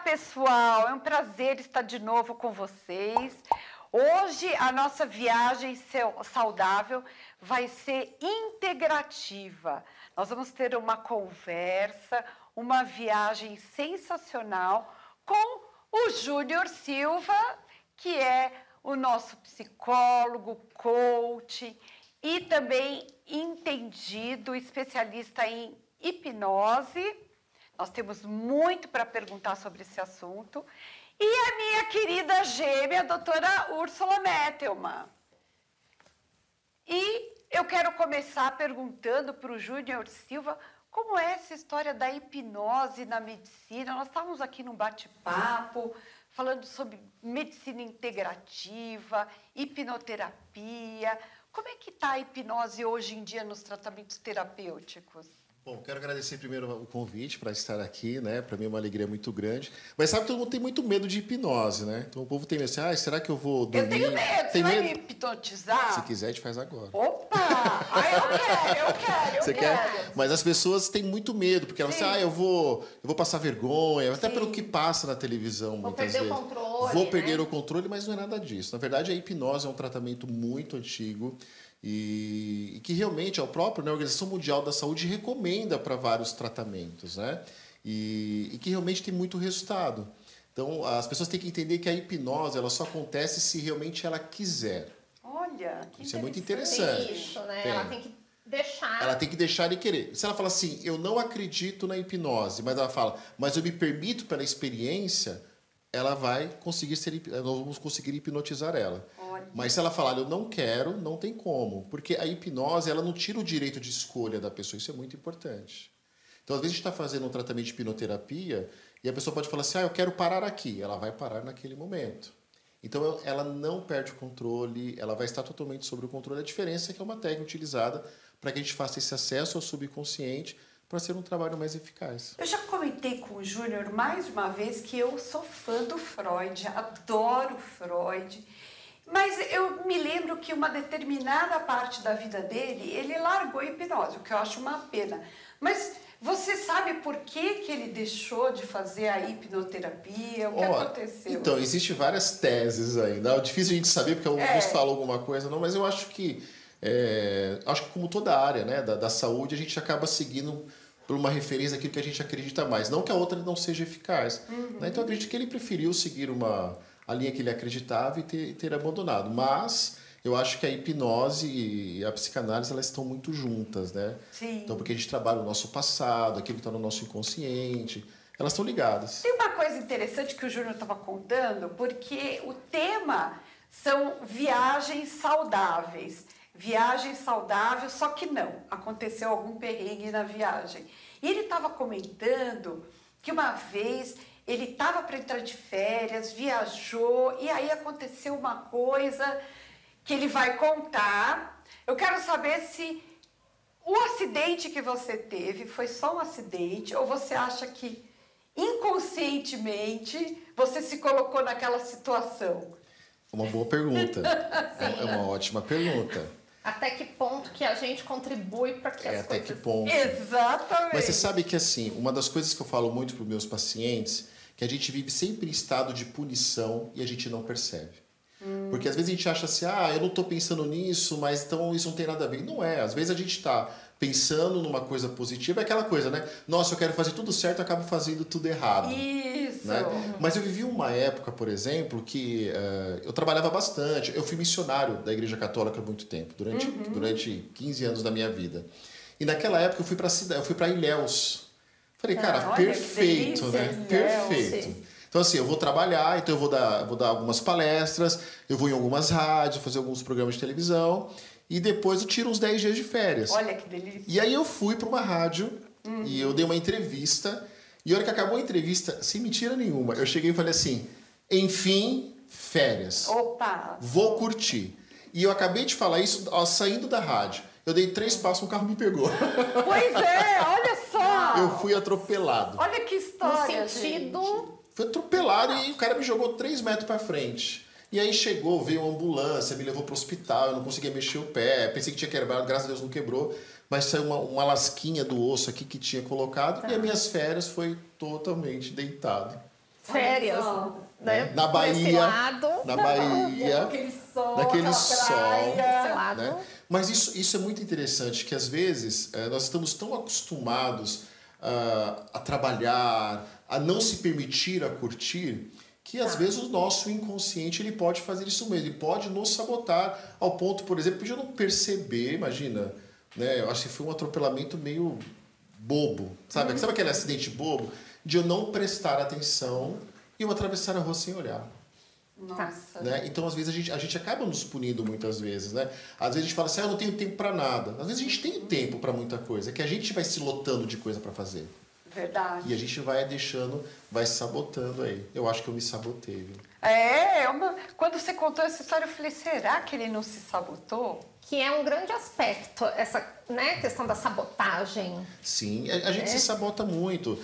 pessoal, é um prazer estar de novo com vocês. Hoje a nossa viagem saudável vai ser integrativa. Nós vamos ter uma conversa, uma viagem sensacional com o Júnior Silva, que é o nosso psicólogo, coach e também entendido, especialista em hipnose. Nós temos muito para perguntar sobre esse assunto. E a minha querida gêmea, a doutora Úrsula Mettelman. E eu quero começar perguntando para o Júnior Silva como é essa história da hipnose na medicina. Nós estávamos aqui num bate-papo, falando sobre medicina integrativa, hipnoterapia. Como é que está a hipnose hoje em dia nos tratamentos terapêuticos? Bom, quero agradecer primeiro o convite para estar aqui, né? Para mim é uma alegria muito grande. Mas sabe que todo mundo tem muito medo de hipnose, né? Então o povo tem medo assim, será que eu vou dormir? Eu tenho medo, você vai me hipnotizar? Se quiser, a gente faz agora. Opa! Eu quero. Mas as pessoas têm muito medo, porque elas dizem, eu vou passar vergonha, até pelo que passa na televisão muitas vezes. Vou perder o controle, Vou perder o controle, mas não é nada disso. Na verdade, a hipnose é um tratamento muito antigo, e que realmente a própria Organização Mundial da Saúde recomenda para vários tratamentos, né? E que realmente tem muito resultado. Então, as pessoas têm que entender que a hipnose ela só acontece se realmente ela quiser. Olha, que isso é muito interessante. Isso, né? Ela tem que deixar. Ela tem que deixar e querer. Se ela fala assim, eu não acredito na hipnose, mas ela fala, mas eu me permito pela experiência, ela vai conseguir nós vamos conseguir hipnotizar ela. Mas se ela falar, eu não quero, não tem como. Porque a hipnose, ela não tira o direito de escolha da pessoa. Isso é muito importante. Então, às vezes, a gente está fazendo um tratamento de hipnoterapia e a pessoa pode falar assim, eu quero parar aqui. Ela vai parar naquele momento. Então, ela não perde o controle, ela vai estar totalmente sob o controle. A diferença é que é uma técnica utilizada para que a gente faça esse acesso ao subconsciente para ser um trabalho mais eficaz. Eu já comentei com o Júnior mais de uma vez que eu sou fã do Freud, adoro Freud. Mas eu me lembro que uma determinada parte da vida dele, ele largou a hipnose, o que eu acho uma pena. Mas você sabe por que ele deixou de fazer a hipnoterapia? O que aconteceu? Então, existem várias teses ainda. É difícil a gente saber, porque alguns falam alguma coisa, não, mas eu acho que como toda área, né, da saúde, a gente acaba seguindo por uma referência daquilo que a gente acredita mais. Não que a outra não seja eficaz. Né? Então, eu acredito que ele preferiu seguir a linha que ele acreditava e ter abandonado. Mas eu acho que a hipnose e a psicanálise elas estão muito juntas, né? Sim. Então, porque a gente trabalha o nosso passado, aquilo que está no nosso inconsciente, elas estão ligadas. Tem uma coisa interessante que o Júnior estava contando, porque o tema são viagens saudáveis. Viagem saudável, só que não. Aconteceu algum perrengue na viagem. E ele estava comentando que uma vez ele estava para entrar de férias, viajou, e aí aconteceu uma coisa que ele vai contar. Eu quero saber se o acidente que você teve foi só um acidente, ou você acha que inconscientemente você se colocou naquela situação? Uma boa pergunta. É uma ótima pergunta. Até que ponto que a gente contribui para que as coisas... Até que ponto. Exatamente. Mas você sabe que, assim, uma das coisas que eu falo muito para os meus pacientes, que a gente vive sempre em estado de punição e a gente não percebe. Porque às vezes a gente acha assim, eu não estou pensando nisso, mas então isso não tem nada a ver. Não é. Às vezes a gente está pensando numa coisa positiva, é aquela coisa, né? Nossa, eu quero fazer tudo certo, eu acabo fazendo tudo errado. Isso. Né? Mas eu vivi uma época, por exemplo, que eu trabalhava bastante. Eu fui missionário da Igreja Católica há muito tempo, durante 15 anos da minha vida. E naquela época eu fui para Ilhéus. Falei, cara, perfeito, né? Perfeito. Então, assim, eu vou trabalhar, então eu vou dar algumas palestras, eu vou em algumas rádios, fazer alguns programas de televisão, e depois eu tiro uns 10 dias de férias. Olha que delícia. E aí eu fui para uma rádio, e eu dei uma entrevista, e a hora que acabou a entrevista, sem mentira nenhuma, eu cheguei e falei assim, enfim, férias. Opa! Vou curtir. E eu acabei de falar isso saindo da rádio. Eu dei 3 passos, um carro me pegou. Pois é, olha só! Eu fui atropelado. Olha que história, no sentido... gente. Fui atropelado e o cara me jogou 3 metros para frente. E aí veio uma ambulância, me levou para o hospital, eu não conseguia mexer o pé, pensei que tinha quebrado, graças a Deus não quebrou, mas saiu uma lasquinha do osso aqui que tinha colocado e as minhas férias foi totalmente deitado. férias, né? Na Bahia, na Bahia, Aquele sol, naquele sol, lado. né? Mas isso é muito interessante, que às vezes nós estamos tão acostumados a trabalhar, a não se permitir a curtir, que às vezes o nosso inconsciente ele pode fazer isso mesmo, ele pode nos sabotar ao ponto, por exemplo, de eu não perceber, imagina, né? Eu acho que foi um atropelamento meio bobo, sabe? Sabe aquele acidente bobo? De eu não prestar atenção e eu atravessar a rua sem olhar. Nossa. Né? Então, às vezes, a gente acaba nos punindo muitas vezes, né? Às vezes a gente fala assim, eu não tenho tempo para nada. Às vezes a gente tem tempo para muita coisa, é que a gente vai se lotando de coisa para fazer. Verdade. E a gente vai deixando, vai se sabotando aí. Eu acho que eu me sabotei, viu? Quando você contou essa história, eu falei, será que ele não se sabotou? Que é um grande aspecto, essa, né, questão da sabotagem. Sim, a gente se sabota muito.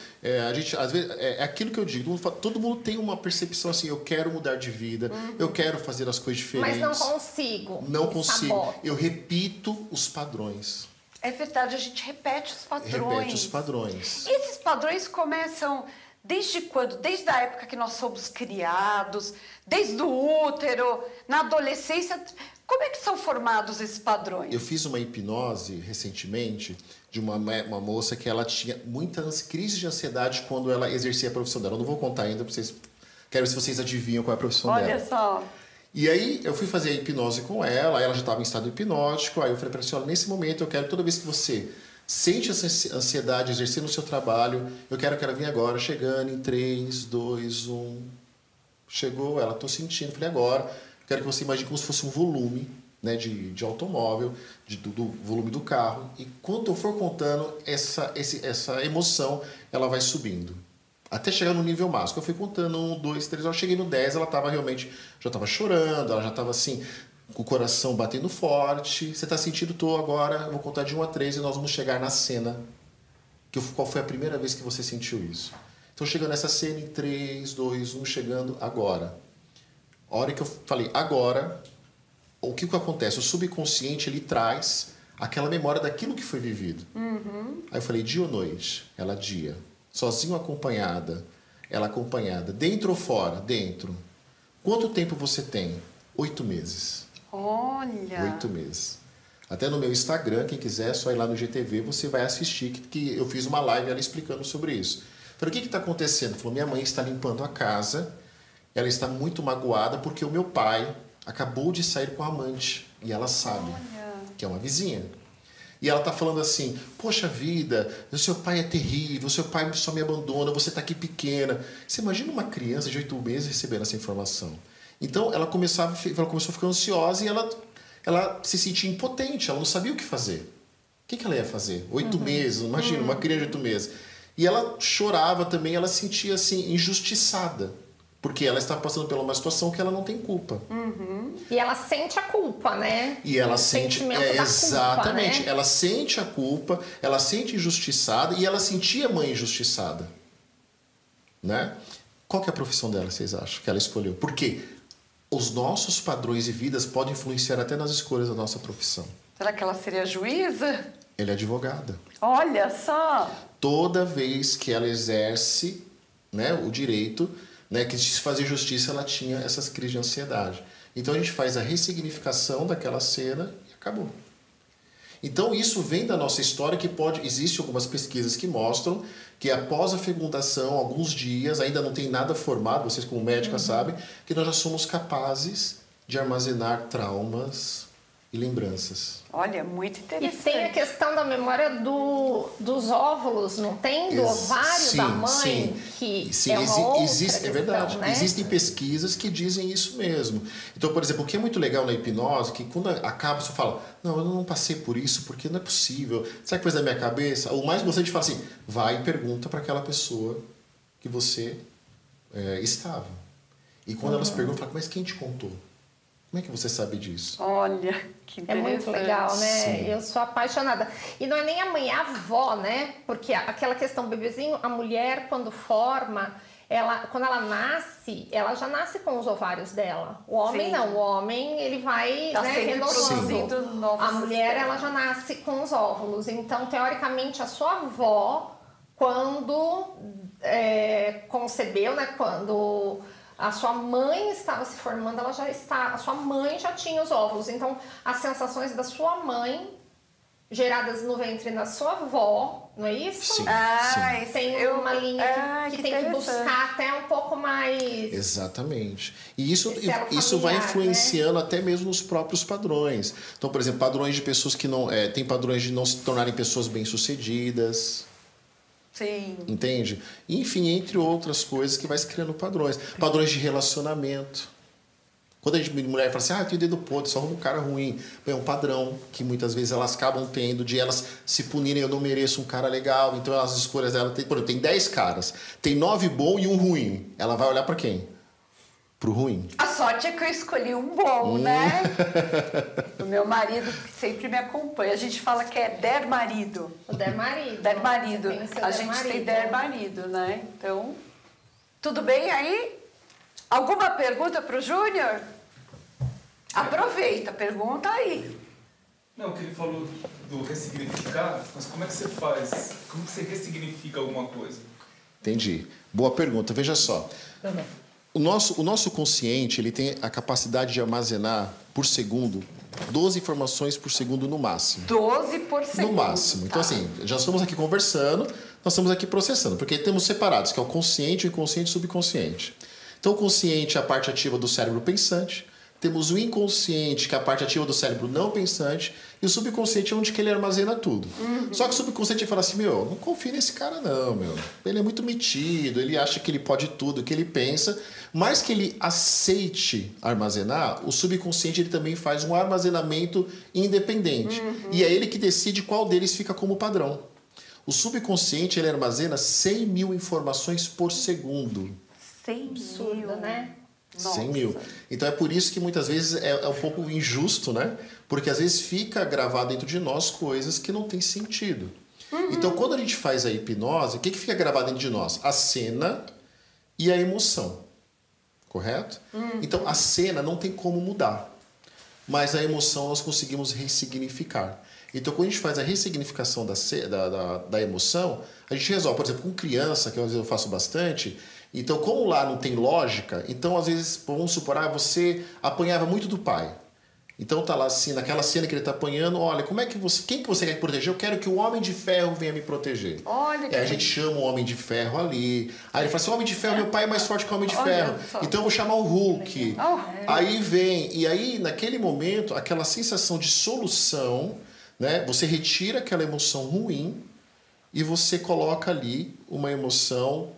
A gente, às vezes, é aquilo que eu digo, todo mundo tem uma percepção assim, eu quero mudar de vida, eu quero fazer as coisas diferentes. Mas não consigo. Não consigo. Saboto. Eu repito os padrões. É verdade, a gente repete os padrões. Repete os padrões. Esses padrões começam desde quando? Desde a época que nós somos criados, desde o útero, na adolescência. Como é que são formados esses padrões? Eu fiz uma hipnose recentemente de uma moça que ela tinha muitas crises de ansiedade quando ela exercia a profissão dela. Eu não vou contar ainda para vocês. Quero ver se vocês adivinham qual é a profissão dela. Olha só. E aí eu fui fazer a hipnose com ela já estava em estado hipnótico. Aí eu falei para ela assim, olha, nesse momento eu quero, toda vez que você sente essa ansiedade exercendo o seu trabalho, eu quero que ela venha agora, chegando em 3, 2, 1. Chegou, ela, tô sentindo. Falei, agora, quero que você imagine como se fosse um volume, né, de automóvel, do volume do carro. E quando eu for contando, essa emoção, ela vai subindo. Até chegar no nível máximo. Eu fui contando 1, 2, 3, eu cheguei no 10, ela estava realmente, já estava chorando, ela já estava assim, com o coração batendo forte. Você está sentindo? Tô agora, eu vou contar de 1 a 3 e nós vamos chegar na cena. Qual foi a primeira vez que você sentiu isso? Então, chegando nessa cena em 3, 2, 1, chegando agora. A hora que eu falei agora, o que acontece? O subconsciente, ele traz aquela memória daquilo que foi vivido. Aí eu falei, dia ou noite? Ela, dia. Sozinho ou acompanhada? Ela acompanhada. Dentro ou fora? Dentro. Quanto tempo você tem? 8 meses. Olha! 8 meses. Até no meu Instagram, quem quiser, é só ir lá no GTV, você vai assistir, que eu fiz uma live ela explicando sobre isso. Falei, o que está acontecendo? Falou, minha mãe está limpando a casa, ela está muito magoada porque o meu pai acabou de sair com a amante. E ela sabe, que é uma vizinha. E ela está falando assim, poxa vida, o seu pai é terrível, o seu pai só me abandona, você está aqui pequena. Você imagina uma criança de 8 meses recebendo essa informação. Então, ela começou a ficar ansiosa e ela se sentia impotente, ela não sabia o que fazer. O que ela ia fazer? 8 meses, imagina, uma criança de 8 meses. E ela chorava também, ela se sentia assim, injustiçada. Porque ela está passando por uma situação que ela não tem culpa. E ela sente a culpa, né? E ela o sente... sentimento da exatamente. culpa, né? Ela sente a culpa, ela sente injustiçada e ela sentia a mãe injustiçada. Né? Qual que é a profissão dela, vocês acham, que ela escolheu? Por quê? Os nossos padrões de vidas podem influenciar até nas escolhas da nossa profissão. Será que ela seria juíza? Ela é advogada. Olha só! Toda vez que ela exerce, né, o direito, né, que se fazer justiça, ela tinha essas crises de ansiedade. Então a gente faz a ressignificação daquela cena e acabou. Então isso vem da nossa história que existem algumas pesquisas que mostram que após a fecundação, alguns dias, ainda não tem nada formado, vocês como médicas sabem, que nós já somos capazes de armazenar traumas e lembranças. Olha, muito E interessante. tem a questão da memória dos óvulos, não tem? Do ovário da mãe, que é uma outra questão, é verdade. né? Existem pesquisas que dizem isso mesmo. Então, por exemplo, o que é muito legal na hipnose, que quando acaba, você fala, não, eu não passei por isso, porque não é possível. Sabe que coisa da minha cabeça? O mais gostante de falar assim, vai e pergunta para aquela pessoa que você estava. E quando elas perguntam, fala, mas quem te contou? Como é que você sabe disso? Olha, que interessante. É muito legal, né? Sim. Eu sou apaixonada. E não é nem a mãe, é a avó, né? Porque aquela questão bebezinho, a mulher quando forma, quando ela nasce, ela já nasce com os ovários dela. O homem não, o homem ele vai renovando. A mulher ela já nasce com os óvulos. Então, teoricamente, a sua avó, quando concebeu, né, quando a sua mãe estava se formando, a sua mãe já tinha os óvulos. Então, as sensações da sua mãe geradas no ventre da sua avó, não é isso? Sim, sim. Tem uma linha que tem que buscar até um pouco mais... Exatamente. E isso vai influenciando, né? Até mesmo nos próprios padrões. Então, por exemplo, padrões de pessoas que não... tem padrões de não se tornarem pessoas bem-sucedidas. Sim. Entende? Enfim, entre outras coisas que vai se criando padrões. Padrões de relacionamento. Quando a mulher fala assim, eu tenho dedo podre, só arruma um cara ruim. É um padrão que muitas vezes elas acabam tendo, de elas se punirem, eu não mereço um cara legal. Então as escolhas dela, por exemplo, tem 10 caras, tem 9 bons e um ruim. Ela vai olhar para quem? Pro ruim. A sorte é que eu escolhi um bom, né? O meu marido sempre me acompanha. A gente fala que é der marido. O der marido. Der marido. A gente tem der marido, né? Então, tudo bem aí? Alguma pergunta pro Júnior? Aproveita, pergunta aí. Não, que ele falou do ressignificar, mas como é que você faz? Como que você ressignifica alguma coisa? Entendi. Boa pergunta. Veja só. O nosso consciente, ele tem a capacidade de armazenar por segundo 12 informações por segundo no máximo. 12 por segundo. No máximo. Então, assim, já estamos aqui conversando, nós estamos aqui processando, porque temos separados, que é o consciente, o inconsciente e o subconsciente. Então, o consciente é a parte ativa do cérebro pensante, temos o inconsciente, que é a parte ativa do cérebro não pensante, e o subconsciente é onde que ele armazena tudo. Só que o subconsciente fala assim, não confia nesse cara não, ele é muito metido, ele acha que ele pode tudo, que ele pensa, mas que ele aceite armazenar, o subconsciente ele também faz um armazenamento independente. E é ele que decide qual deles fica como padrão. O subconsciente ele armazena 100 mil informações por segundo. 100 Absurdo, né? 100 mil. Então é por isso que muitas vezes é um pouco injusto, né? Porque às vezes fica gravado dentro de nós coisas que não tem sentido. Então quando a gente faz a hipnose, o que fica gravado dentro de nós? A cena e a emoção. Correto? Então a cena não tem como mudar. Mas a emoção nós conseguimos ressignificar. Então quando a gente faz a ressignificação da emoção, a gente resolve. Por exemplo, com criança, que às vezes eu faço bastante... Então, como lá não tem lógica, então às vezes, vamos supor, você apanhava muito do pai. Então tá lá assim, naquela cena que ele tá apanhando, olha, quem que você quer proteger? Eu quero que o Homem de Ferro venha me proteger. Olha que a gente chama o Homem de Ferro ali. Aí ele fala assim, o Homem de Ferro, meu pai é mais forte que o Homem de Ferro. Então eu vou chamar o Hulk. Aí vem, e aí naquele momento, aquela sensação de solução, né? Você retira aquela emoção ruim, e você coloca ali uma emoção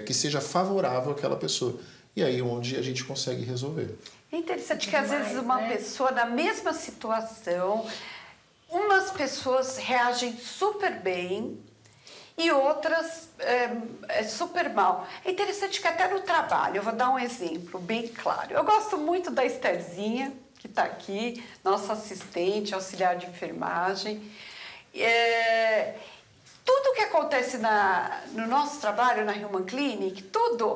que seja favorável àquela pessoa. E aí onde a gente consegue resolver. É interessante que às vezes uma pessoa na mesma situação, umas pessoas reagem super bem e outras super mal. É interessante que até no trabalho, eu vou dar um exemplo bem claro. Eu gosto muito da Estherzinha, que está aqui, nossa assistente, auxiliar de enfermagem. Tudo que acontece no nosso trabalho, na Human Clinic,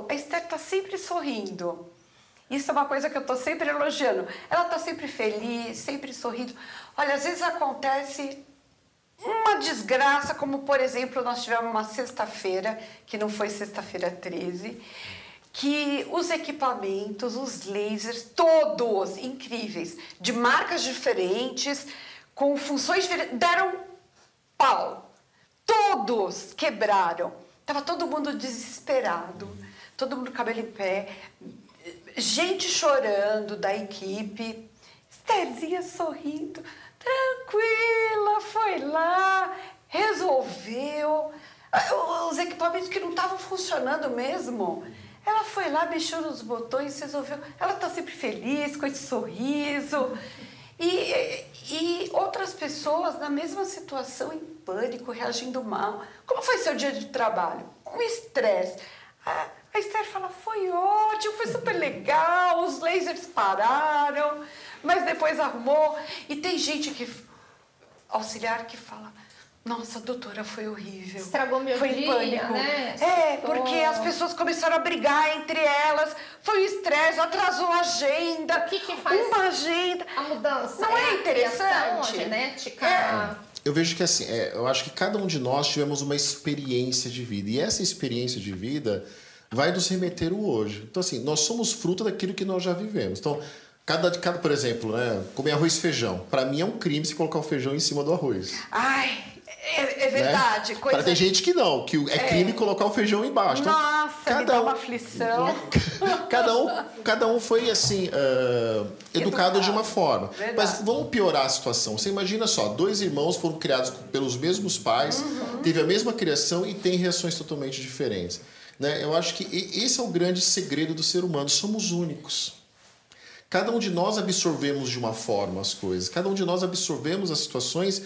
a Esther está sempre sorrindo. Isso é uma coisa que eu estou sempre elogiando. Ela está sempre feliz, sempre sorrindo. Olha, às vezes acontece uma desgraça, como, por exemplo, nós tivemos uma sexta-feira, que não foi sexta-feira 13, que os equipamentos, os lasers, todos incríveis, de marcas diferentes, com funções diferentes, deram pau. Todos quebraram. Estava todo mundo desesperado, todo mundo cabelo em pé, gente chorando da equipe. Estherzinha sorrindo, tranquila, foi lá, resolveu. Os equipamentos que não estavam funcionando mesmo. Ela foi lá, mexeu nos botões, resolveu. Ela está sempre feliz, com esse sorriso. E outras pessoas na mesma situação, em pânico, reagindo mal. Como foi seu dia de trabalho? Um estresse. A Esther fala, foi ótimo, foi super legal, os lasers pararam, mas depois arrumou. E tem gente auxiliar que fala, nossa, doutora, foi horrível. Estragou meu foi dia, pânico. né? Porque as pessoas começaram a brigar entre elas, foi um estresse, atrasou a agenda. O que faz uma agenda. A mudança? Não é interessante? A genética? Eu vejo que assim, eu acho que cada um de nós tivemos uma experiência de vida. E essa experiência de vida vai nos remeter o hoje. Então, assim, nós somos fruto daquilo que nós já vivemos. Então, por exemplo, né, comer arroz e feijão. Para mim é um crime se colocar o feijão em cima do arroz. Ai, é verdade. Né? Coisa... Tem gente que não, que é crime colocar o feijão embaixo. Então, Nossa, me dá uma aflição. Cada um foi assim, educado de uma forma. Verdade. Mas vamos piorar a situação. Você imagina só, 2 irmãos foram criados pelos mesmos pais, teve a mesma criação e têm reações totalmente diferentes. Né? Eu acho que esse é o grande segredo do ser humano. Somos únicos. Cada um de nós absorvemos de uma forma as coisas. Cada um de nós absorvemos as situações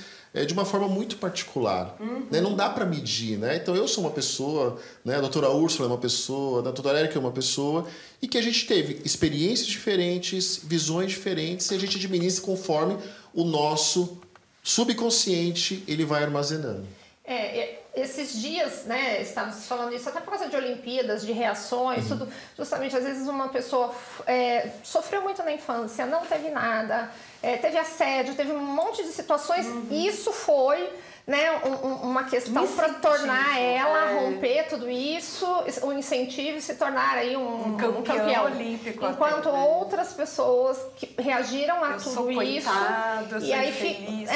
de uma forma muito particular. Né? Não dá para medir. Né? Então, eu sou uma pessoa, né? A doutora Úrsula é uma pessoa, a doutora Érica é uma pessoa, e que a gente teve experiências diferentes, visões diferentes, e a gente administra conforme o nosso subconsciente ele vai armazenando. Esses dias, né, estávamos falando isso até por causa de Olimpíadas, de reações, tudo. Justamente, às vezes uma pessoa sofreu muito na infância, não teve nada, teve assédio, teve um monte de situações, e isso foi, né, uma questão para tornar ela romper tudo isso, o incentivo e se tornar aí um campeão olímpico. Enquanto outras pessoas que reagiram a tudo isso e aí feliz,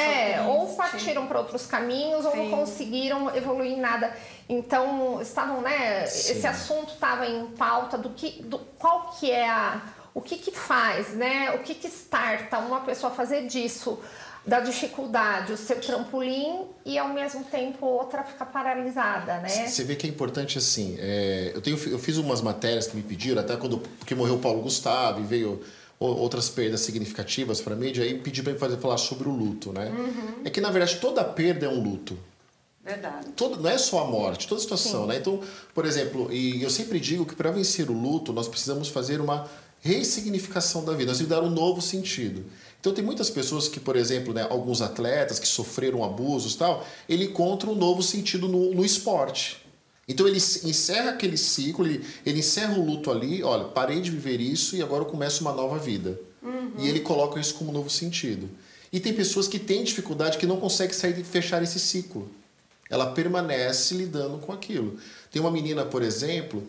ou partiram para outros caminhos ou não conseguiram evoluir em nada. Então estavam, né? Esse assunto estava em pauta qual que é o que faz, né? O que starta uma pessoa fazer disso, da dificuldade, o seu trampolim, e ao mesmo tempo outra fica paralisada, né? Você vê que é importante assim. Eu fiz umas matérias que me pediram, até porque morreu o Paulo Gustavo e veio outras perdas significativas para a mídia, aí pedi para falar sobre o luto, né? É que na verdade toda perda é um luto. Verdade. Não é só a morte, toda situação, né? Então, por exemplo, e eu sempre digo que para vencer o luto nós precisamos fazer uma ressignificação da vida, nós temos que dar um novo sentido. Então tem muitas pessoas que, por exemplo, né, alguns atletas que sofreram abusos e tal, ele encontra um novo sentido no esporte. Então ele encerra aquele ciclo, ele encerra o luto ali, olha, parei de viver isso e agora eu começo uma nova vida. E ele coloca isso como um novo sentido. E tem pessoas que têm dificuldade, que não conseguem sair e fechar esse ciclo. Ela permanece lidando com aquilo. Tem uma menina, por exemplo,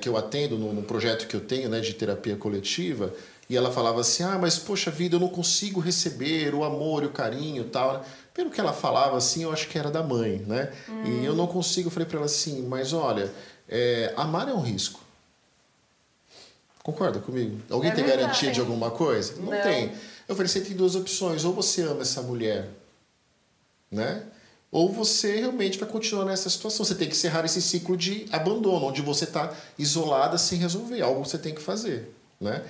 que eu atendo no projeto que eu tenho, né, de terapia coletiva, e ela falava assim, mas poxa vida, eu não consigo receber o amor e o carinho e tal, né? Pelo que ela falava, assim, eu acho que era da mãe, né? E eu não consigo, eu falei para ela assim, mas olha, amar é um risco. Concorda comigo? Alguém tem garantia de alguma coisa? Não tem. Eu falei, você tem 2 opções, ou você ama essa mulher, né? Ou você realmente vai continuar nessa situação. Você tem que encerrar esse ciclo de abandono, onde você está isolada sem resolver. Algo você tem que fazer, né?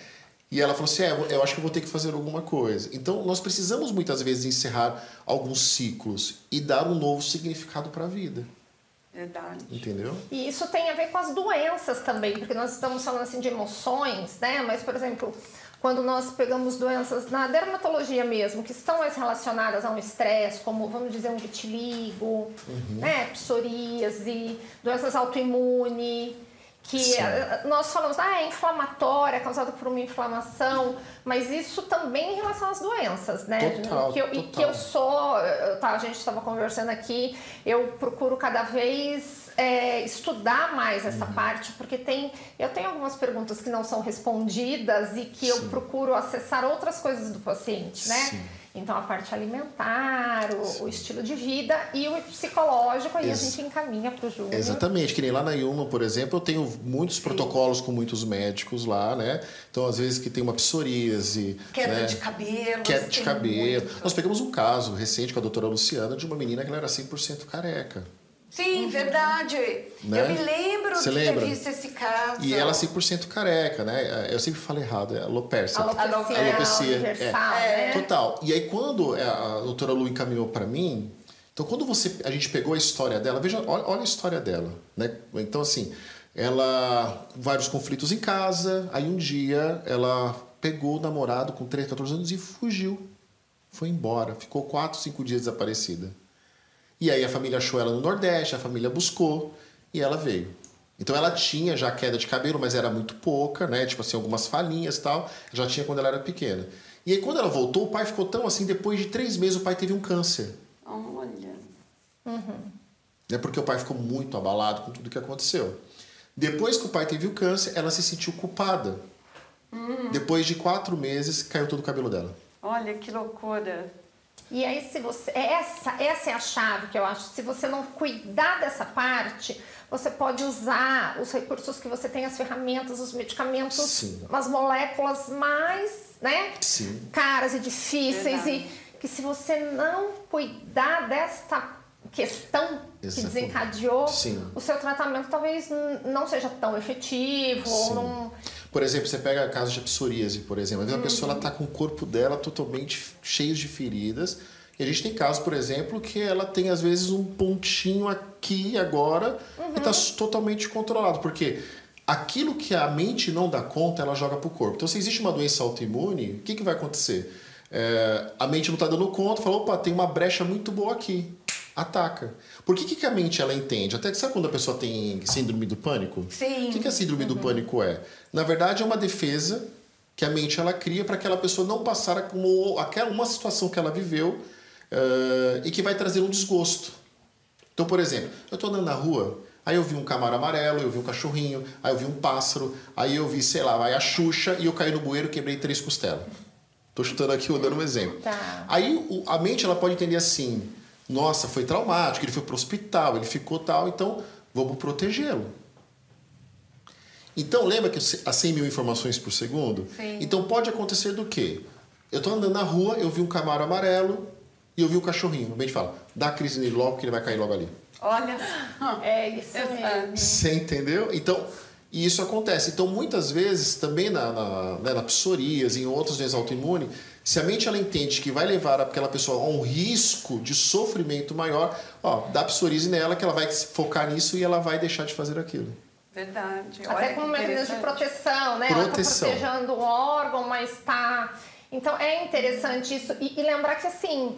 E ela falou assim, eu acho que eu vou ter que fazer alguma coisa. Então, nós precisamos muitas vezes encerrar alguns ciclos e dar um novo significado para a vida. Verdade. Entendeu? E isso tem a ver com as doenças também, porque nós estamos falando assim de emoções, né? Mas, por exemplo, quando nós pegamos doenças na dermatologia mesmo, que estão mais relacionadas a um estresse, como, vamos dizer, um vitiligo, né? Psoríase, doenças autoimunes, que nós falamos, é inflamatória, é causada por uma inflamação, mas isso também em relação às doenças, né? Total. E que eu sou, a gente estava conversando aqui, eu procuro cada vez estudar mais essa parte, porque eu tenho algumas perguntas que não são respondidas e que eu procuro acessar outras coisas do paciente, né? Sim. Então, a parte alimentar, o estilo de vida e o psicológico, aí a gente encaminha para o Júnior. Exatamente, que nem lá na Yuma, por exemplo, eu tenho muitos protocolos com muitos médicos lá, né? Então, às vezes, que tem uma psoríase... Queda de cabelo. Queda de cabelo. Nós pegamos um caso recente com a doutora Luciana de uma menina que ela era 100% careca. Sim, verdade. Né? Eu me lembro de ter visto esse caso. E ela 100% careca, né? Eu sempre falo errado, é alopecia. Alopecia universal, né? Total. E aí, quando a doutora Lu encaminhou para mim, então quando a gente pegou a história dela, veja, olha a história dela, né? Então, assim, ela... vários conflitos em casa, aí um dia ela pegou o namorado com 13, 14 anos e fugiu. Foi embora, ficou 4, 5 dias desaparecida. E aí a família achou ela no Nordeste, a família buscou e ela veio. Então ela tinha já queda de cabelo, mas era muito pouca, né? Tipo assim, algumas falhinhas e tal. Já tinha quando ela era pequena. E aí quando ela voltou, o pai ficou tão assim, depois de 3 meses o pai teve um câncer. Olha. É porque o pai ficou muito abalado com tudo que aconteceu. Depois que o pai teve o câncer, ela se sentiu culpada. Depois de 4 meses, caiu todo o cabelo dela. Olha, que loucura. E aí, se você. Essa é a chave que eu acho. Se você não cuidar dessa parte, você pode usar os recursos que você tem, as ferramentas, os medicamentos, Sim. as moléculas mais, né? Sim. Caras e difíceis. Verdade. E que se você não cuidar desta questão que Exatamente. desencadeou, Sim. o seu tratamento talvez não seja tão efetivo. Ou Sim. não... Por exemplo, você pega a caso de psoríase, por exemplo. Às vezes a pessoa está com o corpo dela totalmente cheio de feridas. E a gente tem casos, por exemplo, que ela tem às vezes um pontinho aqui agora e está totalmente controlado. Porque aquilo que a mente não dá conta, ela joga para o corpo. Então, se existe uma doença autoimune, o que vai acontecer? A mente não está dando conta, fala, opa, tem uma brecha muito boa aqui. Ataca. Por que a mente ela entende? Até que sabe quando a pessoa tem síndrome do pânico? Sim. O que a síndrome do pânico é? Na verdade, é uma defesa que a mente ela cria para aquela pessoa não passar como uma situação que ela viveu e que vai trazer um desgosto. Então, por exemplo, eu estou andando na rua, aí eu vi um camarão amarelo, eu vi um cachorrinho, aí eu vi um pássaro, aí eu vi, sei lá, vai a Xuxa e eu caí no bueiro e quebrei 3 costelas. Estou chutando aqui, dando um exemplo. Tá. Aí a mente ela pode entender assim, nossa, foi traumático, ele foi para o hospital, ele ficou tal, então vamos protegê-lo. Então, lembra que a 100 mil informações por segundo? Sim. Então, pode acontecer do quê? Eu estou andando na rua, eu vi um camarão amarelo e eu vi um cachorrinho. A mente fala, dá crise nele logo que ele vai cair logo ali. Olha. É isso mesmo. Você entendeu? Então, e isso acontece. Então, muitas vezes, também na psoríase, em outras doenças autoimunes, se a mente ela entende que vai levar aquela pessoa a um risco de sofrimento maior, dá psoríase nela que ela vai focar nisso e ela vai deixar de fazer aquilo. Verdade. Até Olha como que mecanismo de interessante. proteção, né? Proteção. Ela está protegendo o órgão, mas está... Então, é interessante isso. E lembrar que, assim,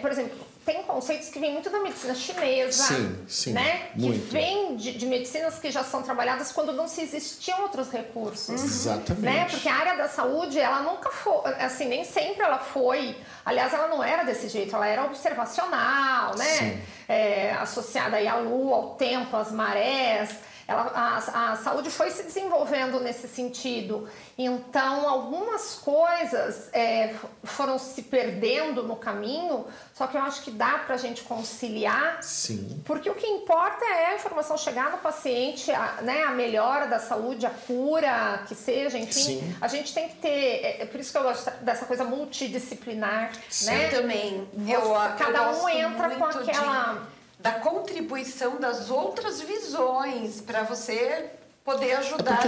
por exemplo, tem conceitos que vêm muito da medicina chinesa, Sim, né? muito. Que vêm de medicinas que já são trabalhadas quando não se existiam outros recursos. Exatamente. Né? Porque a área da saúde, ela nunca foi, assim, nem sempre ela foi, aliás, ela não era desse jeito, ela era observacional, né? Sim. Associada aí à lua, ao tempo, às marés. A saúde foi se desenvolvendo nesse sentido. Então, algumas coisas foram se perdendo no caminho, só que eu acho que dá pra gente conciliar. Sim. Porque o que importa é a informação chegar no paciente, a melhora da saúde, a cura, que seja, enfim. Sim. A gente tem que ter... É por isso que eu gosto dessa coisa multidisciplinar, né? Eu também. Cada eu um entra com gosto muito aquela... da contribuição das outras visões para você poder ajudar.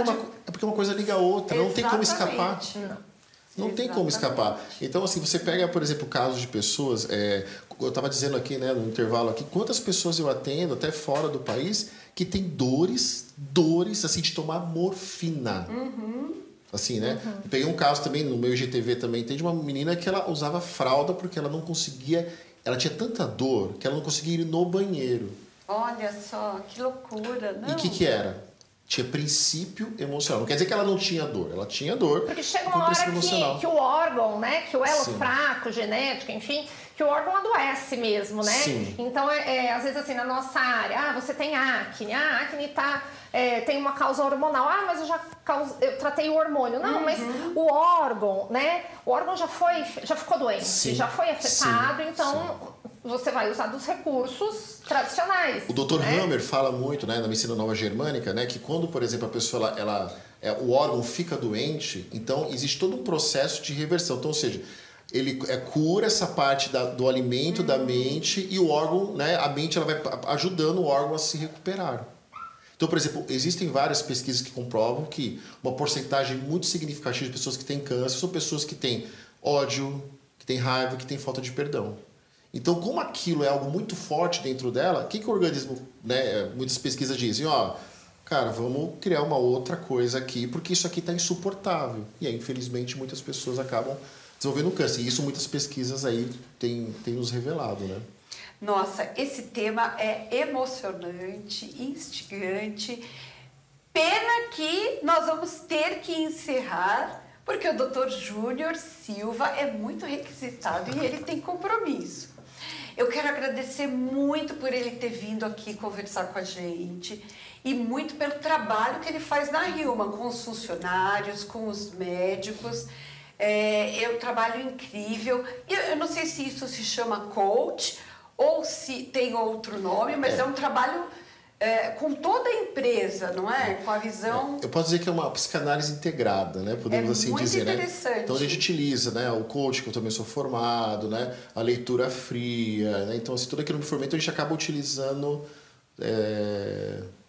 É porque uma coisa liga a outra, não tem como escapar. Não. Não tem como escapar. Então, assim, você pega, por exemplo, casos de pessoas... eu estava dizendo aqui, né, no intervalo aqui, quantas pessoas eu atendo, até fora do país, que tem dores, assim, de tomar morfina. Assim, né? Eu peguei um caso também, no meu IGTV também, tem de uma menina que ela usava fralda porque ela não conseguia... Ela tinha tanta dor que ela não conseguia ir no banheiro. Olha só, que loucura, não? E o que era? Tinha princípio emocional. Não quer dizer que ela não tinha dor. Ela tinha dor. Porque chega com uma hora princípio emocional. que o órgão, né? Que o elo Sim. fraco, genético, enfim, que o órgão adoece mesmo, né? Sim. Então, às vezes assim, na nossa área, você tem acne. A acne tem uma causa hormonal. Mas eu tratei o hormônio. Não, mas o órgão, né? O órgão já ficou doente, Sim. já foi afetado, Sim. então... Você vai usar dos recursos tradicionais. O Dr. né? Hammer fala muito, né, na medicina nova germânica, né, que quando, por exemplo, a pessoa o órgão fica doente, então existe todo um processo de reversão. Então, ou seja, ele cura essa parte do alimento da mente e o órgão, né, a mente ela vai ajudando o órgão a se recuperar. Então, por exemplo, existem várias pesquisas que comprovam que uma porcentagem muito significativa de pessoas que têm câncer são pessoas que têm ódio, que têm raiva, que têm falta de perdão. Então, como aquilo é algo muito forte dentro dela, o que o organismo, né, muitas pesquisas dizem, cara, vamos criar uma outra coisa aqui, porque isso aqui está insuportável. E aí, infelizmente, muitas pessoas acabam desenvolvendo câncer. E isso muitas pesquisas aí têm nos revelado, né? Nossa, esse tema é emocionante, instigante. Pena que nós vamos ter que encerrar, porque o Dr. Júnior Silva é muito requisitado e ele tem compromisso. Eu quero agradecer muito por ele ter vindo aqui conversar com a gente e muito pelo trabalho que ele faz na Hillman, com os funcionários, com os médicos. É um trabalho incrível. Eu não sei se isso se chama coach ou se tem outro nome, mas é um trabalho com toda a empresa, não é? Com a visão... Eu posso dizer que é uma psicanálise integrada, né? Podemos assim dizer, né? Então a gente utiliza, né, o coach, que eu também sou formado, né? A leitura fria, né? Então assim, tudo aquilo que eu me formei, então a gente acaba utilizando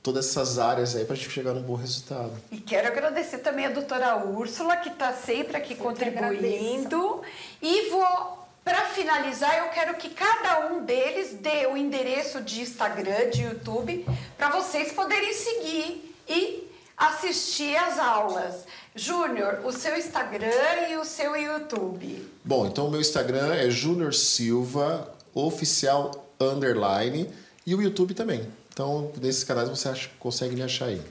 todas essas áreas aí para a gente chegar num bom resultado. E quero agradecer também a doutora Úrsula, que está sempre aqui contribuindo. E para finalizar, eu quero que cada um deles dê o endereço de Instagram, de YouTube, para vocês poderem seguir e assistir às aulas. Júnior, o seu Instagram e o seu YouTube. Bom, então o meu Instagram é Júnior Silva Oficial _ e o YouTube também. Então, nesses canais você consegue me achar aí.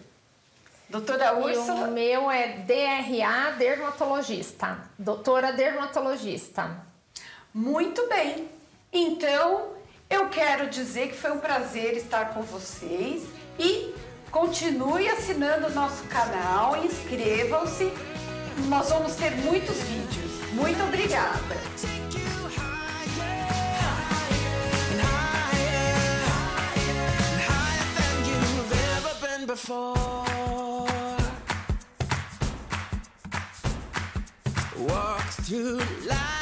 Doutora Úrsula? E o meu é DRA Dermatologista. Doutora Dermatologista. Muito bem. Então, eu quero dizer que foi um prazer estar com vocês e continue assinando o nosso canal, inscrevam-se. Nós vamos ter muitos vídeos. Muito obrigada. Walk through life.